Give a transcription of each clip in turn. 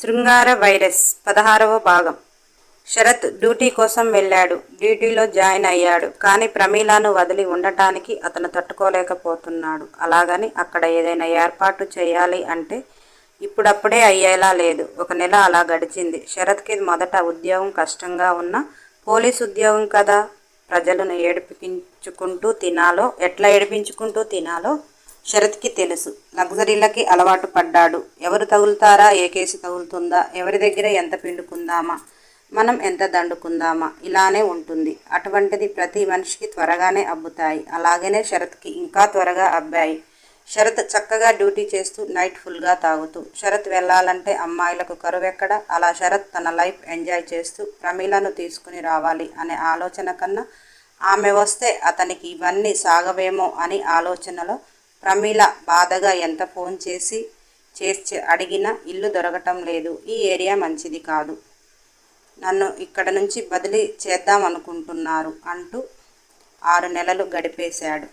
శృంగార వైరస్ 16వ భాగం. శరత్ డ్యూటీ కోసం వెళ్ళాడు. డ్యూటీలో జాయిన్ అయ్యాడు. కానీ ప్రమీలాను వదిలి ఉండటానికి అతను తట్టుకోలేకపోతున్నాడు. అలాగని అక్కడ ఏదైనా ఏర్పాటు చేయాలి అంటే ఇప్పుడప్పుడే అయ్యేలా లేదు. 1 నెల అలా గడిచింది. శరత్కి మొదట ఉద్యోగం కష్టంగా ఉన్నా పోలీసు ఉద్యోగం కదా, ప్రజలను ఎట్లా ఏడిపించుకుంటూ తినాలో శరత్కి తెలుసు. లగ్జరీలకి అలవాటు పడ్డాడు. ఎవరు తగులుతారా, ఏ కేసు తగులుతుందా, ఎవరి దగ్గర ఎంత పిండుకుందామా, మనం ఎంత దండుకుందామా, ఇలానే ఉంటుంది. అటువంటిది ప్రతి మనిషికి త్వరగానే అబ్బుతాయి. అలాగనే శరత్కి ఇంకా త్వరగా అబ్బాయి. శరత్ చక్కగా డ్యూటీ చేస్తూ నైట్ ఫుల్గా తాగుతూ. శరత్ వెళ్ళాలంటే అమ్మాయిలకు కరువెక్కడ. అలా శరత్ తన లైఫ్ ఎంజాయ్ చేస్తూ ప్రమీలను తీసుకుని రావాలి అనే ఆలోచన కన్నా ఆమె వస్తే అతనికి ఇవన్నీ సాగవేమో అని ఆలోచనలో ప్రమీల బాధగా ఎంత ఫోన్ చేసి అడిగినా ఇల్లు దొరకటం లేదు, ఈ ఏరియా మంచిది కాదు, నన్ను ఇక్కడ నుంచి బదిలీ చేద్దామనుకుంటున్నారు అంటూ 6 నెలలు గడిపేశాడు.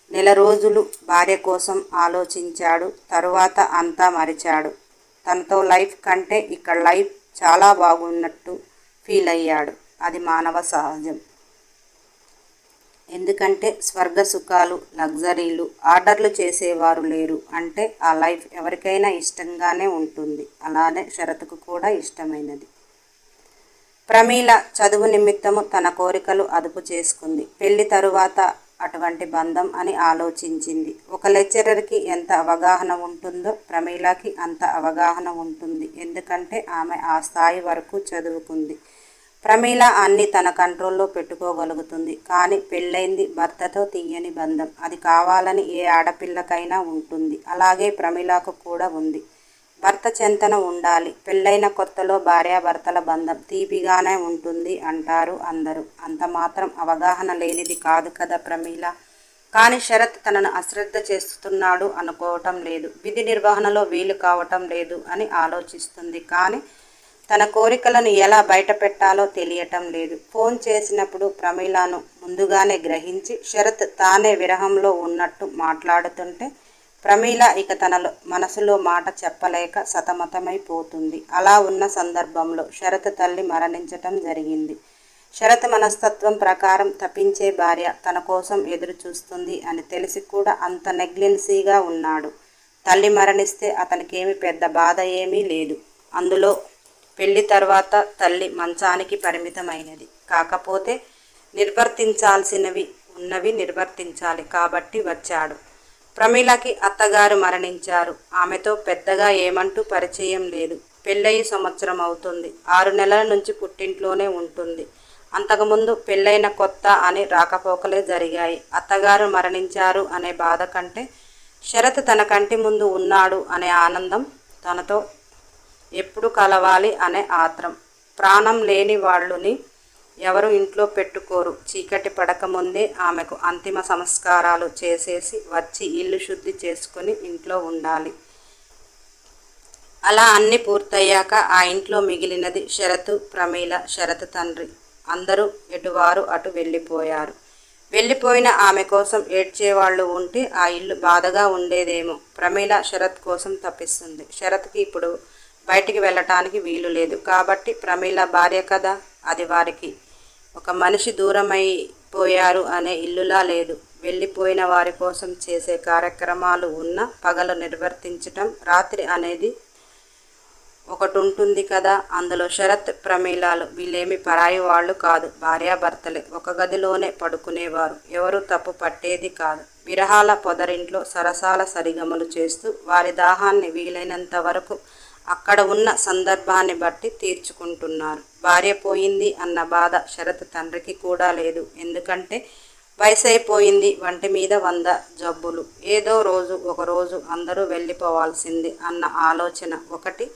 1 నెల రోజులు భార్య కోసం ఆలోచించాడు. తరువాత అంతా మరిచాడు. తనతో లైఫ్ కంటే ఇక్కడ లైఫ్ చాలా బాగున్నట్టు ఫీల్ అయ్యాడు. అది మానవ సహజం. ఎందుకంటే స్వర్గ సుఖాలు, లగ్జరీలు ఆర్డర్లు చేసేవారు లేరు. అంటే ఆ లైఫ్ ఎవరికైనా ఇష్టంగానే ఉంటుంది. అలానే శరత్కు కూడా ఇష్టమైనది. ప్రమీల చదువు నిమిత్తము తన కోరికలు అదుపు చేసుకుంది. పెళ్లి తరువాత అటువంటి బంధం అని ఆలోచించింది. ఒక లెక్చరర్కి ఎంత అవగాహన ఉంటుందో ప్రమీలకి అంత అవగాహన ఉంటుంది. ఎందుకంటే ఆమె ఆ స్థాయి వరకు చదువుకుంది. ప్రమీల అన్ని తన కంట్రోల్లో పెట్టుకోగలుగుతుంది. కానీ పెళ్ళైంది భర్తతో తీయని బంధం. అది కావాలని ఏ ఆడపిల్లకైనా ఉంటుంది. అలాగే ప్రమీలకు కూడా ఉంది. భర్త చెంతన ఉండాలి. పెళ్ళైన కొత్తలో భార్యాభర్తల బంధం తీపిగానే ఉంటుంది అంటారు అందరూ. అంత మాత్రం అవగాహన లేనిది కాదు కదా ప్రమీల. కానీ శరత్ తనను అశ్రద్ధ చేస్తున్నాడు అనుకోవటం లేదు. విధి నిర్వహణలో వీలు కావటం లేదు అని ఆలోచిస్తుంది. కానీ తన కోరికలను ఎలా బయట పెట్టాలో తెలియటం లేదు. ఫోన్ చేసినప్పుడు ప్రమీలను ముందుగానే గ్రహించి శరత్ తానే విరహంలో ఉన్నట్టు మాట్లాడుతుంటే ప్రమీల ఇక తన మనసులో మాట చెప్పలేక సతమతమైపోతుంది. అలా ఉన్న సందర్భంలో శరత్ తల్లి మరణించటం జరిగింది. శరత్ మనస్తత్వం ప్రకారం తప్పించే భార్య తన కోసం ఎదురు చూస్తుంది అని తెలిసి కూడా అంత నెగ్లెన్సీగా ఉన్నాడు. తల్లి మరణిస్తే అతనికేమి పెద్ద బాధ ఏమీ లేదు. అందులో పెళ్లి తర్వాత తల్లి మంచానికి పరిమితమైనది. కాకపోతే నిర్వర్తించాల్సినవి ఉన్నవి నిర్వర్తించాలి కాబట్టి వచ్చాడు. ప్రమీలకి అత్తగారు మరణించారు. ఆమెతో పెద్దగా ఏమంటూ పరిచయం లేదు. పెళ్ళయి సంవత్సరం అవుతుంది. 6 నెలల నుంచి పుట్టింట్లోనే ఉంటుంది. అంతకుముందు పెళ్ళైన కొత్త అని రాకపోకలే జరిగాయి. అత్తగారు మరణించారు అనే బాధ కంటే శరత్ తన కంటి ముందు ఉన్నాడు అనే ఆనందం, తనతో ఎప్పుడు కలవాలి అనే ఆత్రం. ప్రాణం లేని వాళ్ళుని ఎవరు ఇంట్లో పెట్టుకోరు. చీకటి పడకముందే ఆమెకు అంతిమ సంస్కారాలు చేసేసి వచ్చి ఇల్లు శుద్ధి చేసుకుని ఇంట్లో ఉండాలి. అలా అన్నీ పూర్తయ్యాక ఆ ఇంట్లో మిగిలినది శరత్, ప్రమీల, శరత్ తండ్రి. అందరూ ఎటువారు అటు వెళ్ళిపోయారు. వెళ్ళిపోయిన ఆమె కోసం ఏడ్చేవాళ్ళు ఉంటే ఆ ఇల్లు బాధగా ఉండేదేమో. ప్రమీల శరత్ కోసం తప్పిస్తుంది. శరత్కి ఇప్పుడు బయటికి వెళ్ళటానికి వీలు లేదు. కాబట్టి ప్రమీల భార్య కదా, అది వారికి ఒక మనిషి దూరమైపోయారు అనే ఇల్లులా లేదు. వెళ్ళిపోయిన వారి కోసం చేసే కార్యక్రమాలు ఉన్న పగలు నిర్వర్తించటం, రాత్రి అనేది ఒకటి ఉంటుంది కదా. అందులో శరత్, ప్రమీలాలు వీళ్ళేమి పరాయి వాళ్ళు కాదు, భార్యాభర్తలే. ఒక గదిలోనే పడుకునేవారు. ఎవరు తప్పు పట్టేది కాదు. విరహాల పొదరింట్లో సరసాల సరిగమలు చేస్తూ వారి దాహాన్ని వీలైనంత వరకు అక్కడ ఉన్న సందర్భాన్ని బట్టి తీర్చుకుంటున్నారు. భార్య పోయింది అన్న బాధ శరత్ తండ్రికి కూడా లేదు. ఎందుకంటే వయసైపోయింది, వంటి మీద 100 జబ్బులు. ఏదో రోజు ఒకరోజు అందరూ వెళ్ళిపోవాల్సింది అన్న ఆలోచన ఒకటి.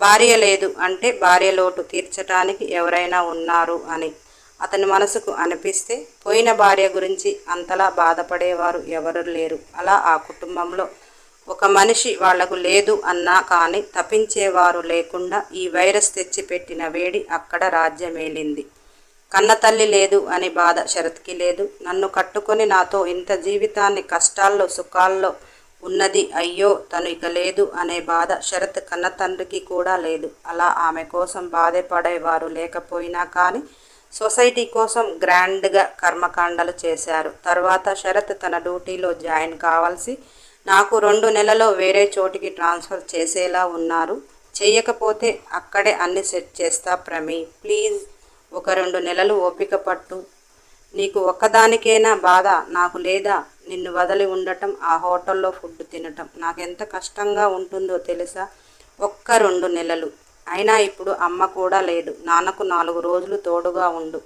భార్య లేదు అంటే భార్య లోటు తీర్చటానికి ఎవరైనా ఉన్నారు అని అతని మనసుకు అనిపిస్తే పోయిన భార్య గురించి అంతలా బాధపడేవారు ఎవరు లేరు. అలా ఆ కుటుంబంలో ఒక మనిషి వాళ్లకు లేదు అన్నా కానీ తప్పించేవారు లేకుండా ఈ వైరస్ తెచ్చిపెట్టిన వేడి అక్కడ రాజ్యమేలింది. కన్నతల్లి లేదు అని బాధ శరత్కి లేదు. నన్ను కట్టుకొని నాతో ఇంత జీవితాన్ని కష్టాల్లో సుఖాల్లో ఉన్నది. అయ్యో తను ఇక లేదు అనే బాధ శరత్ కన్న తండ్రికి కూడా లేదు. అలా ఆమె కోసం బాధపడేవారు లేకపోయినా కానీ సొసైటీ కోసం గ్రాండ్గా కర్మకాండలు చేశారు. తర్వాత శరత్ తన డ్యూటీలో జాయిన్ కావాల్సి నాకు 2 నెలల్లో వేరే చోటికి ట్రాన్స్ఫర్ చేసేలా ఉన్నారు. చెయ్యకపోతే అక్కడే అన్ని సెట్ చేస్తా ప్రమీ, ప్లీజ్ ఒక 2 నెలలు ఓపిక పట్టు. నీకు ఒక్కదానికేనా బాధ, నాకు లేదా? నిన్ను వదిలి ఉండటం, ఆ హోటల్లో ఫుడ్ తినటం నాకెంత కష్టంగా ఉంటుందో తెలుసా? ఒక్క 2 నెలలు అయినా ఇప్పుడు అమ్మ కూడా లేదు. నాన్నకు 4 రోజులు తోడుగా ఉండు.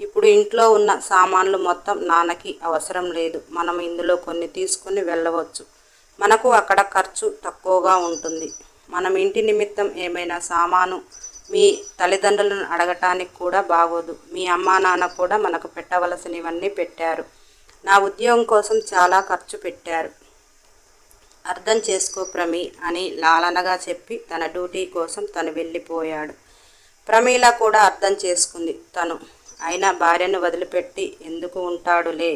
ఇప్పుడు ఇంట్లో ఉన్న సామాన్లు మొత్తం నాన్నకి అవసరం లేదు. మనం ఇందులో కొన్ని తీసుకుని వెళ్ళవచ్చు. మనకు అక్కడ ఖర్చు తక్కువగా ఉంటుంది. మనం ఇంటి నిమిత్తం ఏమైనా సామాను మీ తల్లిదండ్రులను అడగటానికి కూడా బాగోదు. మీ అమ్మా నాన్న కూడా మనకు పెట్టవలసినవన్నీ పెట్టారు. నా ఉద్యోగం కోసం చాలా ఖర్చు పెట్టారు. అర్థం చేసుకో ప్రమీ అని లాలనగా చెప్పి తన డ్యూటీ కోసం తను వెళ్ళిపోయాడు. ప్రమీల కూడా అర్థం చేసుకుంది. తను అయినా భార్యను వదిలిపెట్టి ఎందుకు ఉంటాడులే,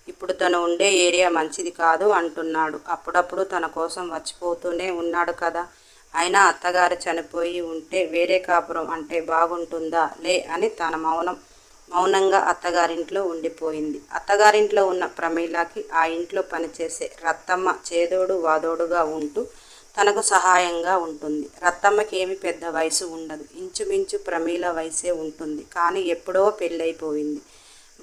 ఇప్పుడు తను ఉండే ఏరియా మంచిది కాదు అంటున్నాడు. అప్పుడప్పుడు తన కోసం వచ్చిపోతూనే ఉన్నాడు కదా. అయినా అత్తగారు చనిపోయి ఉంటే వేరే కాపురం అంటే బాగుంటుందా లే అని తన మౌనంగా అత్తగారింట్లో ఉండిపోయింది. అత్తగారింట్లో ఉన్న ప్రమీలకి ఆ ఇంట్లో పనిచేసే రత్తమ్మ చేదోడు వాదోడుగా ఉంటూ తనకు సహాయంగా ఉంటుంది. రత్తమ్మకి ఏమి పెద్ద వయసు ఉండదు. ఇంచుమించు ప్రమీల వయసే ఉంటుంది. కానీ ఎప్పుడో పెళ్ళైపోయింది.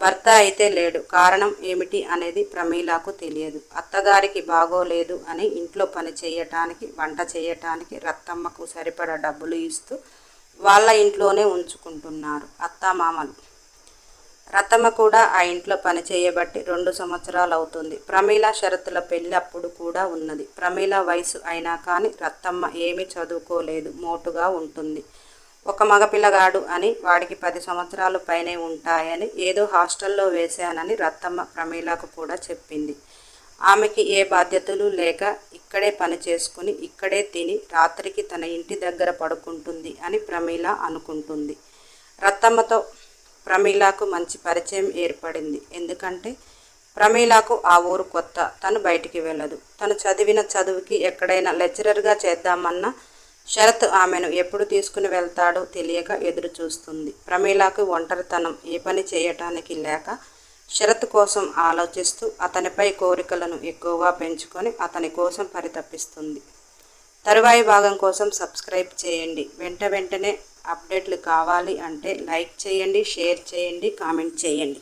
భర్త అయితే లేడు. కారణం ఏమిటి అనేది ప్రమీలకు తెలియదు. అత్తగారికి బాగోలేదు అని ఇంట్లో పని చేయటానికి, వంట చేయటానికి రత్తమ్మకు సరిపడా డబ్బులు ఇస్తూ వాళ్ళ ఇంట్లోనే ఉంచుకుంటున్నారు అత్తామామలు. రత్తమ్మ కూడా ఆ ఇంట్లో పని చేయబట్టి 2 సంవత్సరాలు అవుతుంది. ప్రమీల షరతుల పెళ్ళి అప్పుడు కూడా ఉన్నది. ప్రమీల వయసు అయినా కానీ రత్తమ్మ ఏమీ చదువుకోలేదు, మోటుగా ఉంటుంది. ఒక మగపిల్లగాడు అని, వాడికి 10 సంవత్సరాలు పైనే ఉంటాయని, ఏదో హాస్టల్లో వేశానని రత్తమ్మ ప్రమీలకు కూడా చెప్పింది. ఆమెకి ఏ బాధ్యతలు లేక ఇక్కడే పని చేసుకుని ఇక్కడే తిని రాత్రికి తన ఇంటి దగ్గర పడుకుంటుంది అని ప్రమీల అనుకుంటుంది. రత్తమ్మతో ప్రమీలకు మంచి పరిచయం ఏర్పడింది. ఎందుకంటే ప్రమీలకు ఆ ఊరు కొత్త. తను బయటికి వెళ్ళదు. తను చదివిన చదువుకి ఎక్కడైనా లెక్చరర్గా చేద్దామన్నా శరత్ ఆమెను ఎప్పుడు తీసుకుని వెళ్తాడో తెలియక ఎదురు చూస్తుంది. ప్రమీలకు ఒంటరితనం, ఏ పని చేయటానికి లేక శరత్ కోసం ఆలోచిస్తూ అతనిపై కోరికలను ఎక్కువగా పెంచుకొని అతని కోసం పరితపిస్తుంది. తరువాయి భాగం కోసం సబ్స్క్రైబ్ చేయండి. వెంటనే అప్డేట్లు కావాలి అంటే లైక్ చేయండి, షేర్ చేయండి, కామెంట్ చేయండి.